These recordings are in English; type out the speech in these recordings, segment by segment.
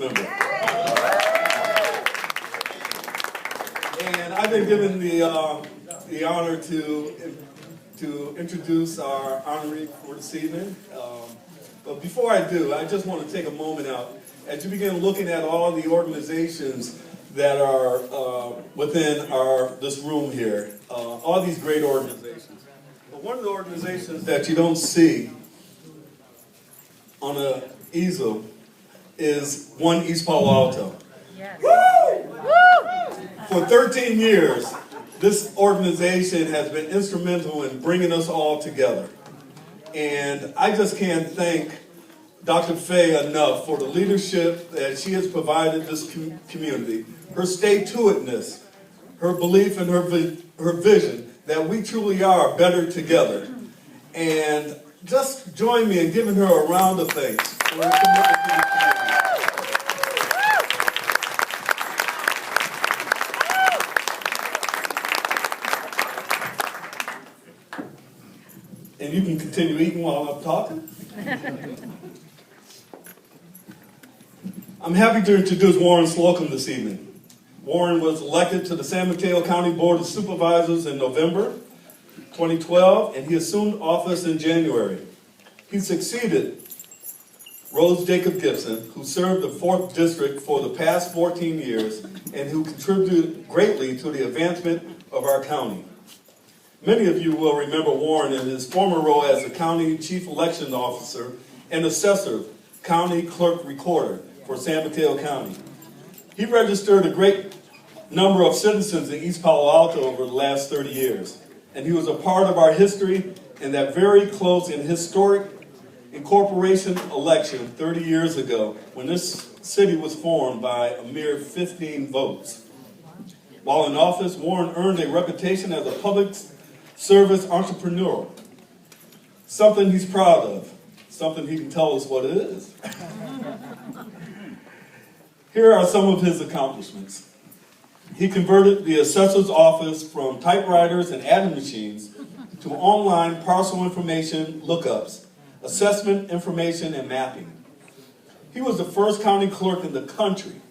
member. And I've been given the honor to introduce our honoree for this evening. But before I do, I just want to take a moment out. As you begin looking at all the organizations that are within this room here, all these great organizations. But one of the organizations that you don't see on an easel is One East Palo Alto. Yes. For 13 years, this organization has been instrumental in bringing us all together. And I just can't thank Dr. Faye enough for the leadership that she has provided this community, her stay-to-itness, her belief and her vision that we truly are better together. And just join me in giving her a round of thanks for her commitment to the community. And you can continue eating while I'm talking. I'm happy to introduce Warren Slocum this evening. Warren was elected to the San Mateo County Board of Supervisors in November 2012, and he assumed office in January. He succeeded Rose Jacob Gibson, who served the 4th District for the past 14 years and who contributed greatly to the advancement of our county. Many of you will remember Warren in his former role as the County Chief Election Officer and Assessor, County Clerk Recorder for San Mateo County. He registered a great number of citizens in East Palo Alto over the last 30 years, and he was a part of our history in that very close and historic incorporation election 30 years ago when this city was formed by a mere 15 votes. While in office, Warren earned a reputation as a public service entrepreneur, something he's proud of, something he can tell us what it is. Here are some of his accomplishments. He converted the assessor's office from typewriters and adding machines to online parcel information lookups, assessment information, and mapping. He was the first county clerk in the country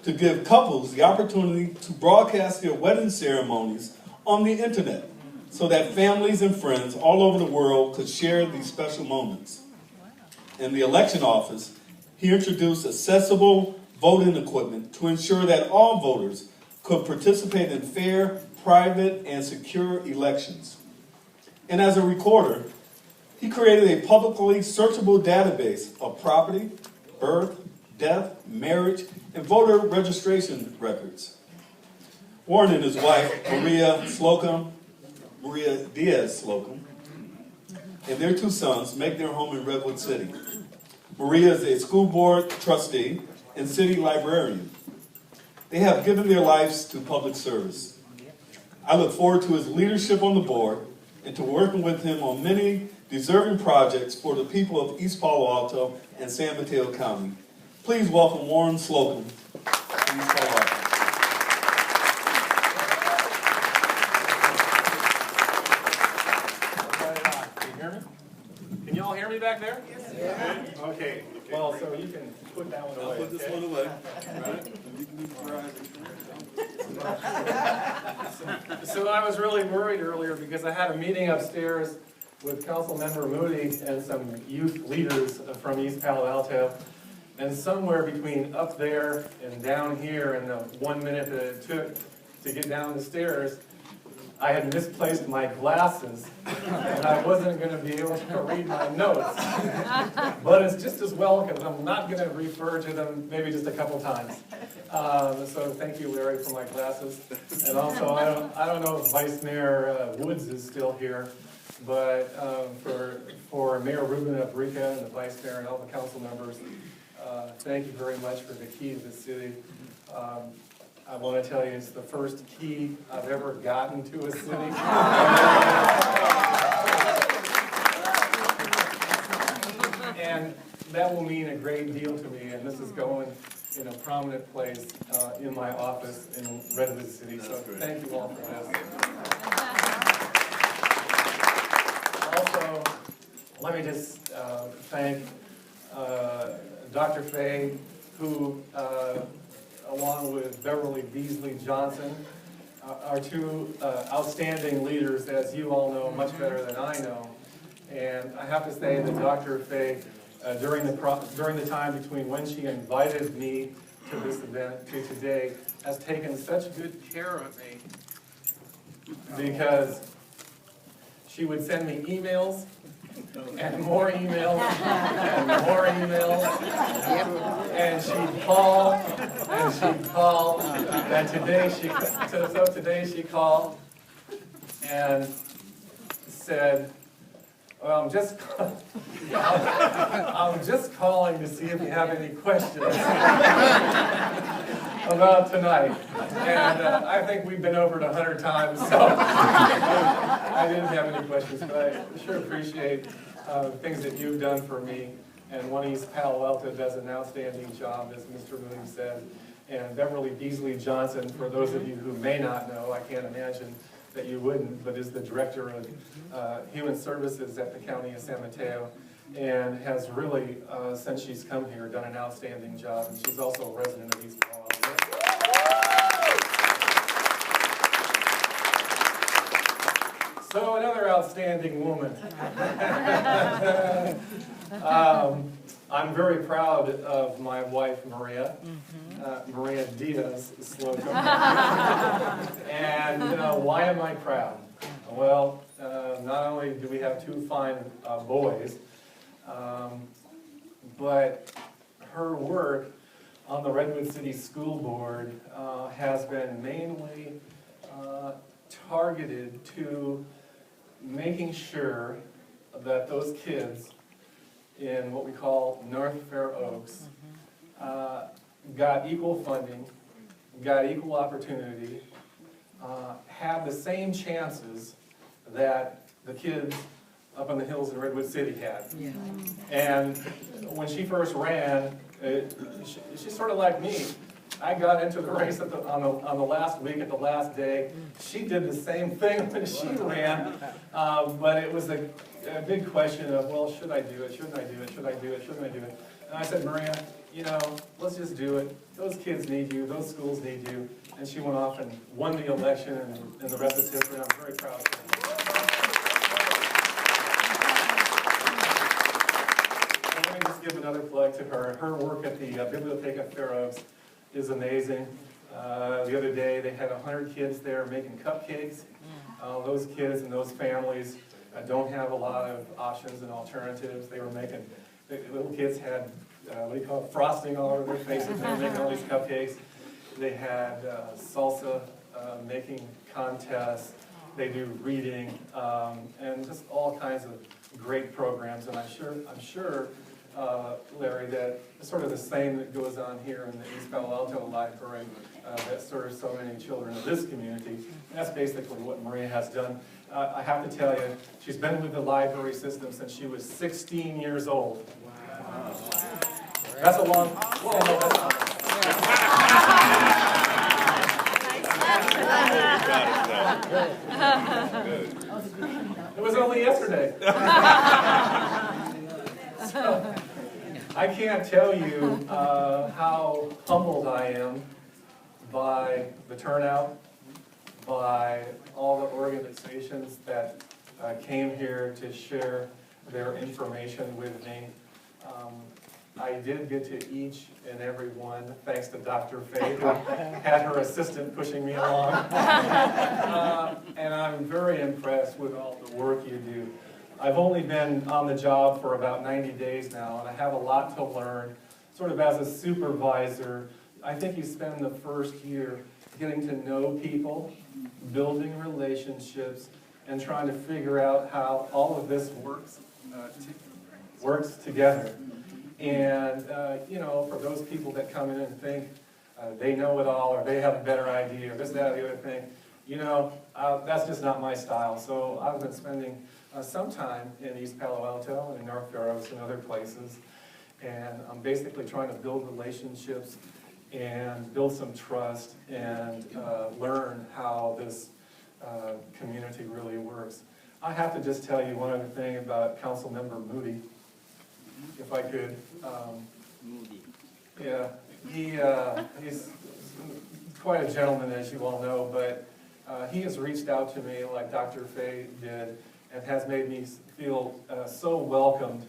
to give couples the opportunity to broadcast their wedding ceremonies on the internet so that families and friends all over the world could share these special moments. In the election office, he introduced accessible voting equipment to ensure that all voters could participate in fair, private, and secure elections. And as a recorder, he created a publicly searchable database of property, birth, death, marriage, and voter registration records. Warren and his wife, Maria Diaz Slocum, and their 2 sons make their home in Redwood City. Maria is a school board trustee and city librarian. They have given their lives to public service. I look forward to his leadership on the board and to working with him on many deserving projects for the people of East Palo Alto and San Mateo County. Please welcome Warren Slocum to East Palo Alto. Can you hear me? Can you all hear me back there? Yes. Yeah. Okay. Well, so you can put that one away. I'll put this one away. Right? You can move your eyes. So I was really worried earlier because I had a meeting upstairs with Council Member Moody and some youth leaders from East Palo Alto. And somewhere between up there and down here in the 1 minute that it took to get down the stairs, I had misplaced my glasses and I wasn't going to be able to read my notes. But it's just as well because I'm not going to refer to them maybe just a couple times. So thank you, Larry, for my glasses. And also, I don't know if Vice Mayor Woods is still here, but for Mayor Ruben Abrica and the Vice Mayor and all the council members, thank you very much for the key to the city. I want to tell you, it's the first key I've ever gotten to a city. And that will mean a great deal to me, and this is going in a prominent place in my office in Redwood City. So thank you all for this. Also, let me just thank Dr. Faye, who, along with Beverly Beasley Johnson, are two outstanding leaders, as you all know much better than I know. And I have to say that Dr. Fay, during the time between when she invited me to this event to today, has taken such good care of me, because she would send me emails and more emails and more emails, and she'd call and she'd call. And today she called and said, "Well, I'm just calling to see if you have any questions about tonight." And I think we've been over it 100 times, so I didn't have any questions, but I sure appreciate things that you've done for me. And One East Palo Alto does an outstanding job, as Mr. Moody said. And Beverly Beasley Johnson, for those of you who may not know, I can't imagine that you wouldn't, but is the Director of Human Services at the County of San Mateo, and has really, since she's come here, done an outstanding job. And she's also a resident of East Palo Alto. So another outstanding woman. I'm very proud of my wife, Maria. Maria Diaz Slocum. And why am I proud? Well, not only do we have two fine boys, but her work on the Redwood City School Board has been mainly targeted to making sure that those kids in what we call North Fair Oaks got equal funding, got equal opportunity, have the same chances that the kids up in the hills in Redwood City had. Yeah. And when she first ran, she's sort of like me. I got into the race on the last week, at the last day. She did the same thing when she ran, but it was a big question of, well, should I do it? Shouldn't I do it? Should I do it? Shouldn't I do it? And I said, Maria, let's just do it. Those kids need you. Those schools need you. And she went off and won the election, and the rest is history. I'm very proud of her. And let me just give another plug to her. Her work at the Biblioteca Fair Oaks is amazing. The other day they had 100 kids there making cupcakes. Those kids and those families don't have a lot of options and alternatives. They were making, the little kids had, frosting all over their faces. They were making all these cupcakes. They had salsa making contests. They do reading, and just all kinds of great programs. And I'm sure, Larry, that sort of the same that goes on here in the East Palo Alto Library that serves so many children of this community. That's basically what Maria has done. I have to tell you, she's been with the library system since she was 16 years old. Wow. That's a long, well, no, that's not. It was only yesterday. So, I can't tell you how humbled I am by the turnout, by all the organizations that came here to share their information with me. I did get to each and every one, thanks to Dr. Fay, who had her assistant pushing me along. And I'm very impressed with all the work you do. I've only been on the job for about 90 days now, and I have a lot to learn. Sort of as a supervisor, I think you spend the first year getting to know people, building relationships, and trying to figure out how all of this works together. And, for those people that come in and think they know it all, or they have a better idea, or this, that, or the other thing, that's just not my style. So I've been spending some time in East Palo Alto and in North Fair Oaks and other places, and I'm basically trying to build relationships and build some trust and learn how this community really works. I have to just tell you one other thing about Councilmember Moody, if I could. Moody. Yeah, He's quite a gentleman, as you all know, but he has reached out to me like Dr. Fay did and has made me feel so welcomed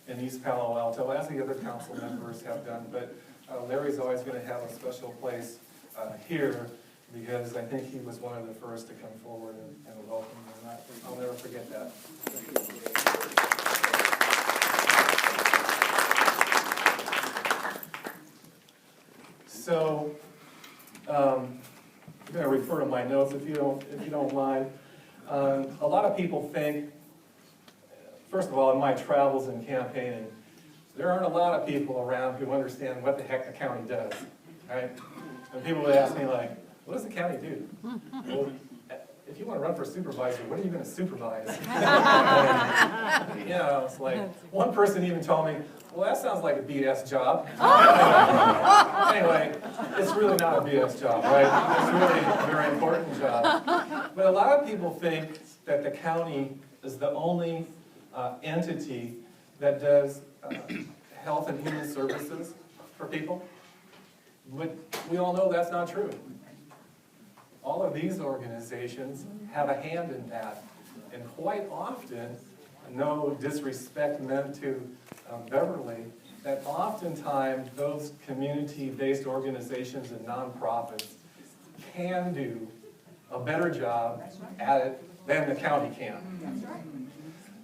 in East Palo Alto, as the other council members have done. But Larry's always going to have a special place here because I think he was one of the first to come forward and welcome me. And I'll never forget that. So, I'm going to refer to my notes if you don't mind. A lot of people think, first of all, in my travels and campaigning, there aren't a lot of people around who understand what the heck the county does, right? And people would ask me like, what does the county do? Well, if you want to run for supervisor, what are you going to supervise? And, you know, it's like, one person even told me, well, that sounds like a BS job. Anyway, it's really not a BS job, right? It's really a very important job. But a lot of people think that the county is the only entity that does health and human services for people. But we all know that's not true. All of these organizations have a hand in that. And quite often, no disrespect meant to Beverly, that oftentimes those community-based organizations and nonprofits can do a better job at it than the county can.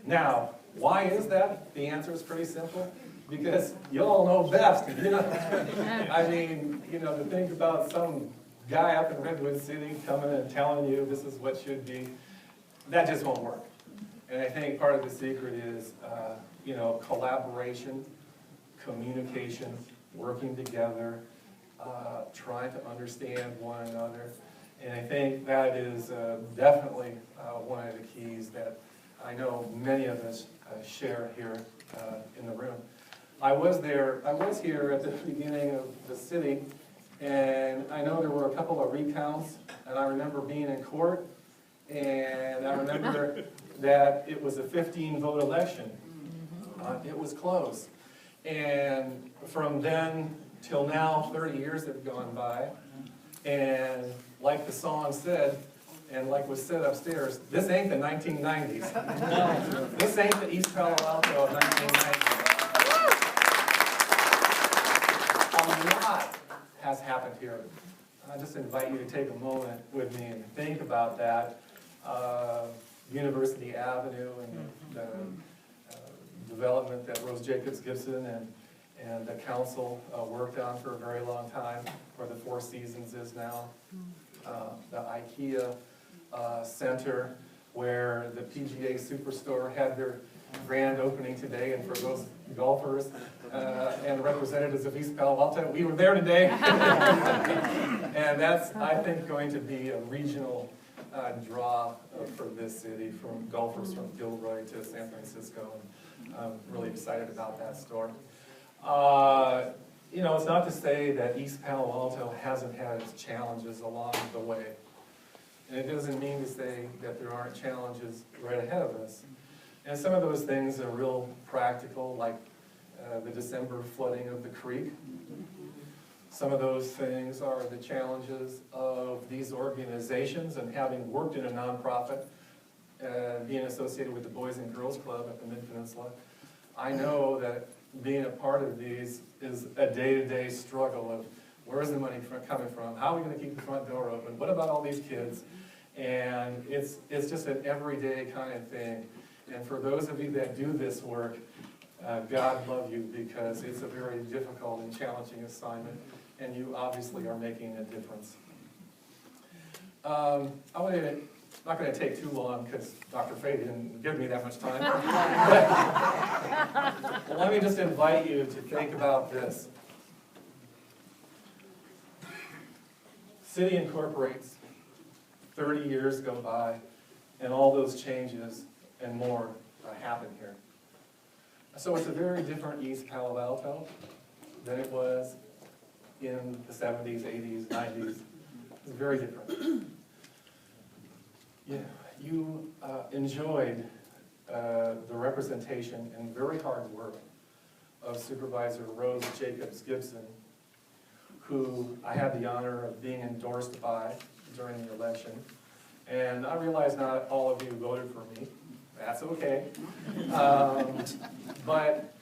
Now, why is that? The answer is pretty simple. Because you all know best. You know? I mean, you know, to think about some guy up in Redwood City coming and telling you this is what should be, that just won't work. And I think part of the secret is, you know, collaboration, communication, working together, trying to understand one another. And I think that is definitely one of the keys that I know many of us share here in the room. I was here at the beginning of the city, and I know there were a couple of recounts, and I remember being in court, and I remember that it was a 15-vote election. It was close. And from then till now, 30 years have gone by, and like the song said, and like was said upstairs, this ain't the 1990s. This ain't the East Palo Alto of 1990s. A lot has happened here. I just invite you to take a moment with me and think about that. University Avenue and the development that Rose Jacobs Gibson and the council worked on for a very long time, where the Four Seasons is now. The IKEA Center, where the PGA Superstore had their grand opening today, and for those golfers and representatives of East Palo Alto, we were there today. And that's, I think, going to be a regional draw for this city, from golfers from Gilroy to San Francisco. And I'm really excited about that store. You know, it's not to say that East Palo Alto hasn't had its challenges along the way. And it doesn't mean to say that there aren't challenges right ahead of us. And some of those things are real practical, like the December flooding of the creek. Some of those things are the challenges of these organizations, and having worked in a nonprofit, being associated with the Boys and Girls Club at the Mid-Peninsula, I know that being a part of these is a day-to-day struggle of where's the money coming from, how are we going to keep the front door open, what about all these kids? And it's just an everyday kind of thing. And for those of you that do this work, God love you, because it's a very difficult and challenging assignment, and you obviously are making a difference. I'm not going to take too long because Dr. Fay didn't give me that much time. But let me just invite you to think about this. City incorporates, 30 years go by, and all those changes and more happen here. So it's a very different East Palo Alto than it was in the 70s, 80s, 90s. It's very different. Yeah, you enjoyed the representation and very hard work of Supervisor Rose Jacobs Gibson, who I had the honor of being endorsed by during the election. And I realize not all of you voted for me. That's okay. But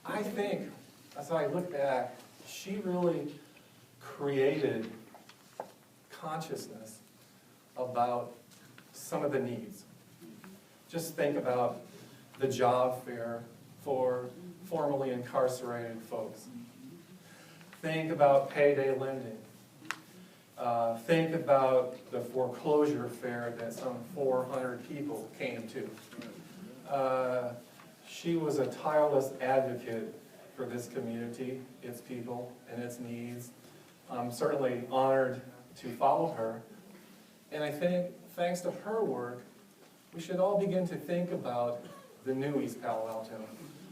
I think, as I look back, she really created consciousness about some of the needs. Just think about the job fair for formerly incarcerated folks. Think about payday lending. Think about the foreclosure fair that some 400 people came to. She was a tireless advocate for this community, its people, and its needs. I'm certainly honored to follow her. And I think, thanks to her work, we should all begin to think about the new East Palo Alto,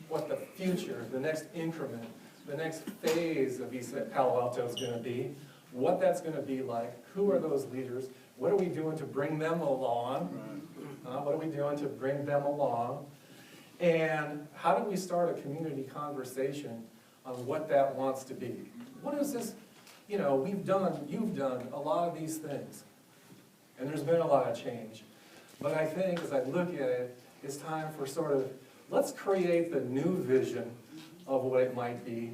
what the future, the next increment, the next phase of East Palo Alto is going to be, what that's going to be like, who are those leaders, what are we doing to bring them along, what are we doing to bring them along, and how do we start a community conversation on what that wants to be. What is this, you've done a lot of these things, and there's been a lot of change. But I think as I look at it, it's time for sort of, let's create the new vision of what it might be,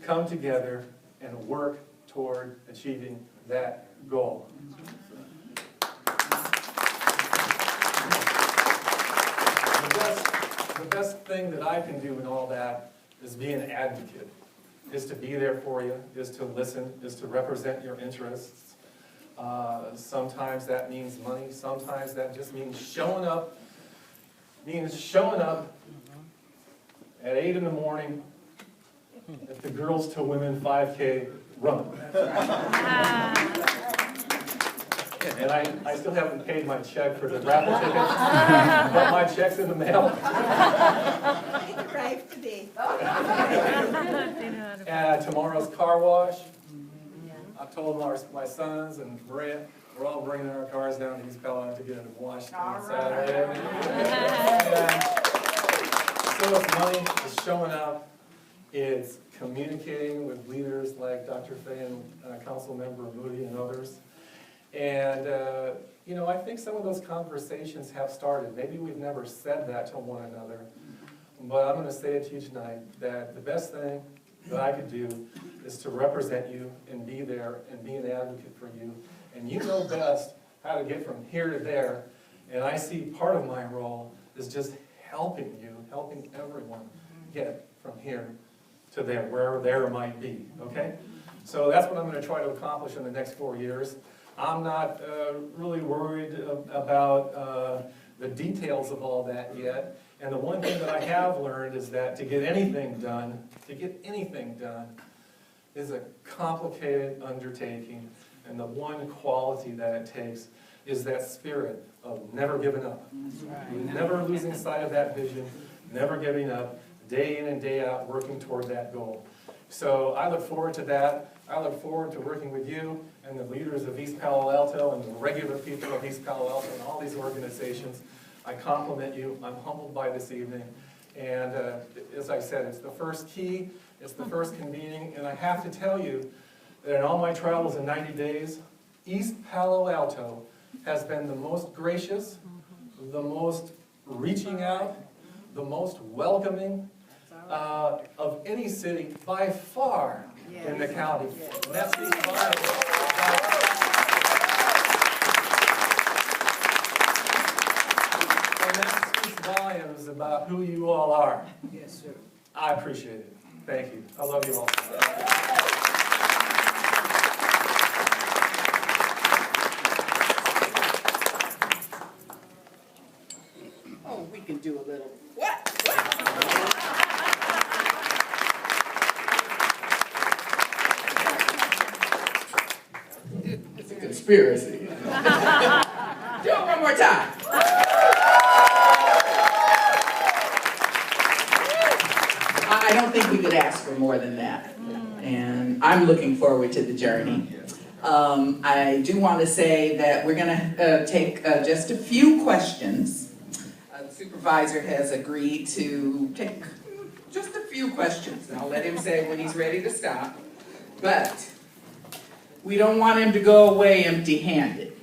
come together and work toward achieving that goal. The best thing that I can do in all that is be an advocate, is to be there for you, is to listen, is to represent your interests. Sometimes that means money, sometimes that just means showing up at 8 in the morning at the Girls to Women 5K run. And I still haven't paid my check for the raffle tickets, but my check's in the mail. It arrived today. Tomorrow's car wash. I've told my sons and Maria, we're all bringing our cars down to East Palo Alto to get them washed on Saturday. So it's money, it's showing up, it's communicating with leaders like Dr. Fay and Council Member Moody and others. And, I think some of those conversations have started. Maybe we've never said that to one another, but I'm going to say it to you tonight that the best thing that I could do is to represent you and be there and be an advocate for you. And you know best how to get from here to there. And I see part of my role is just helping you, helping everyone get from here to there, wherever there might be, okay? So that's what I'm going to try to accomplish in the next 4 years. I'm not really worried about the details of all that yet. And the one thing that I have learned is that to get anything done is a complicated undertaking. And the one quality that it takes is that spirit of never giving up. Never losing sight of that vision, never giving up, day in and day out, working toward that goal. So I look forward to that. I look forward to working with you and the leaders of East Palo Alto and the regular people of East Palo Alto and all these organizations. I compliment you. I'm humbled by this evening. And as I said, it's the first key, it's the first convening, and I have to tell you that in all my travels in 90 days, East Palo Alto has been the most gracious, the most reaching out, the most welcoming of any city by far in the county. And that speaks volumes. And that speaks volumes about who you all are. Yes, sir. I appreciate it. Thank you. I love you all. Oh, we can do a little. What? It's a conspiracy. Do it one more time. I don't think we could ask for more than that. And I'm looking forward to the journey. I do want to say that we're going to take just a few questions. The supervisor has agreed to take just a few questions. And I'll let him say when he's ready to stop. But we don't want him to go away empty-handed,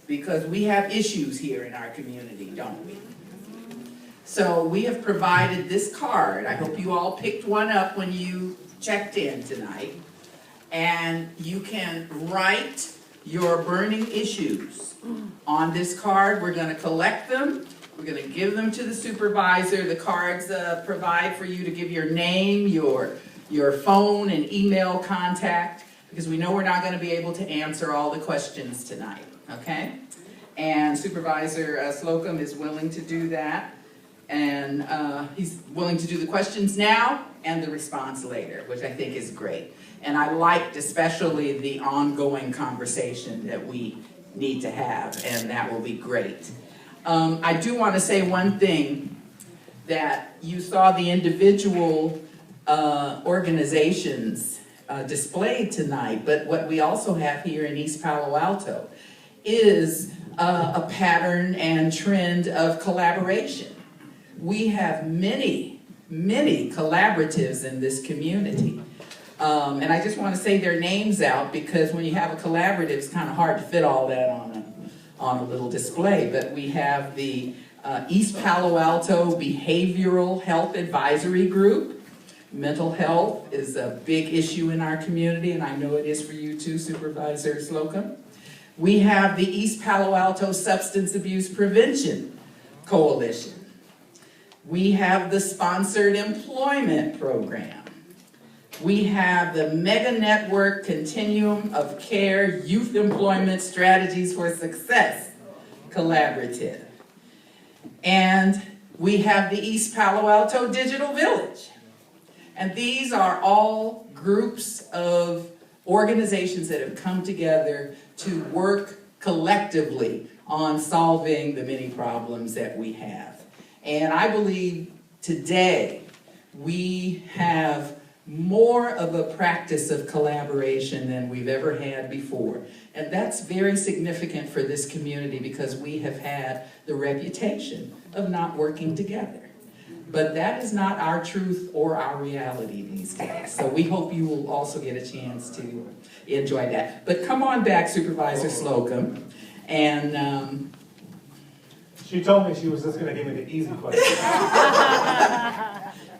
because we have issues here in our community, don't we? So we have provided this card. I hope you all picked one up when you checked in tonight. And you can write your burning issues on this card. We're going to collect them. We're going to give them to the supervisor. The cards provide for you to give your name, your phone and email contact, because we know we're not going to be able to answer all the questions tonight, okay? And Supervisor Slocum is willing to do that. And he's willing to do the questions now and the response later, which I think is great. And I liked especially the ongoing conversation that we need to have, and that will be great. I do want to say one thing, that you saw the individual organizations displayed tonight, but what we also have here in East Palo Alto is a pattern and trend of collaboration. We have many, many collaboratives in this community. And I just want to say their names out, because when you have a collaborative, it's kind of hard to fit all that on a little display. But we have the East Palo Alto Behavioral Health Advisory Group. Mental health is a big issue in our community, and I know it is for you too, Supervisor Slocum. We have the East Palo Alto Substance Abuse Prevention Coalition. We have the Sponsored Employment Program. We have the Mega Network Continuum of Care Youth Employment Strategies for Success Collaborative. And we have the East Palo Alto Digital Village. And these are all groups of organizations that have come together to work collectively on solving the many problems that we have. And I believe today we have more of a practice of collaboration than we've ever had before. And that's very significant for this community, because we have had the reputation of not working together. But that is not our truth or our reality these days. So we hope you will also get a chance to enjoy that. But come on back, Supervisor Slocum. And She told me she was just going to give me the easy question.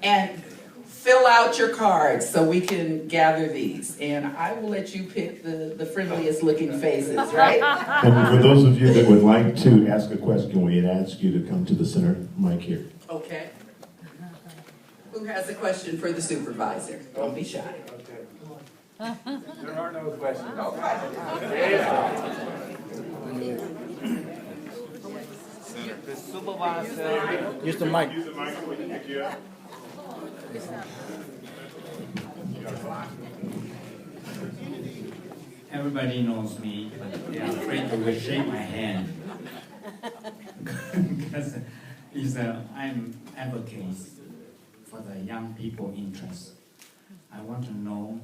and fill out your cards so we can gather these. And I will let you pick the friendliest looking faces, right? And for those of you that would like to ask a question, we'd ask you to come to the center mic here. Okay. Who has a question for the supervisor? Don't be shy. Okay. There are no questions. The supervisor. Use the mic. Use the mic when you pick you up. Everybody knows me, but they're afraid to shake my hand. Because I'm advocate for the young people interest. I want to know,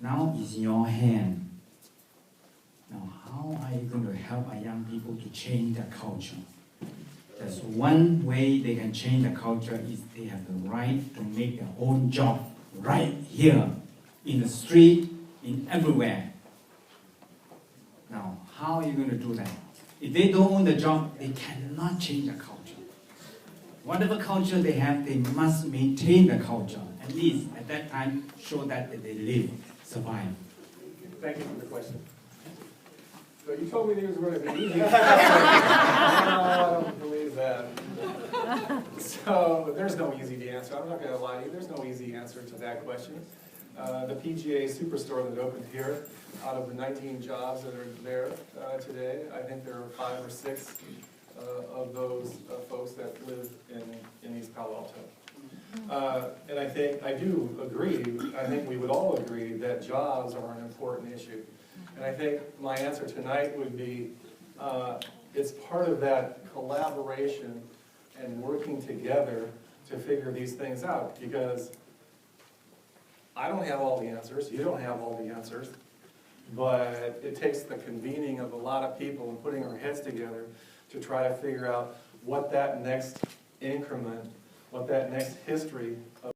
now is in your hand. Now, how are you going to help our young people to change their culture? There's one way they can change the culture is they have the right to make their own job right here, in the street, in everywhere. Now, how are you going to do that? If they don't own the job, they cannot change the culture. Whatever culture they have, they must maintain the culture. At least at that time, show that they live, survive. Thank you for the question. So you told me these were going to be easy. No, I don't believe that. So there's no easy answer. I'm not going to lie to you. There's no easy answer to that question. The PGA Superstore that opened here, out of the 19 jobs that are there today, I think there are 5 or 6 of those folks that live in East Palo Alto. And I do agree, I think we would all agree that jobs are an important issue. And I think my answer tonight would be, it's part of that collaboration and working together to figure these things out, because I don't have all the answers, you don't have all the answers, but it takes the convening of a lot of people and putting our heads together to try to figure out what that next increment, what that next history of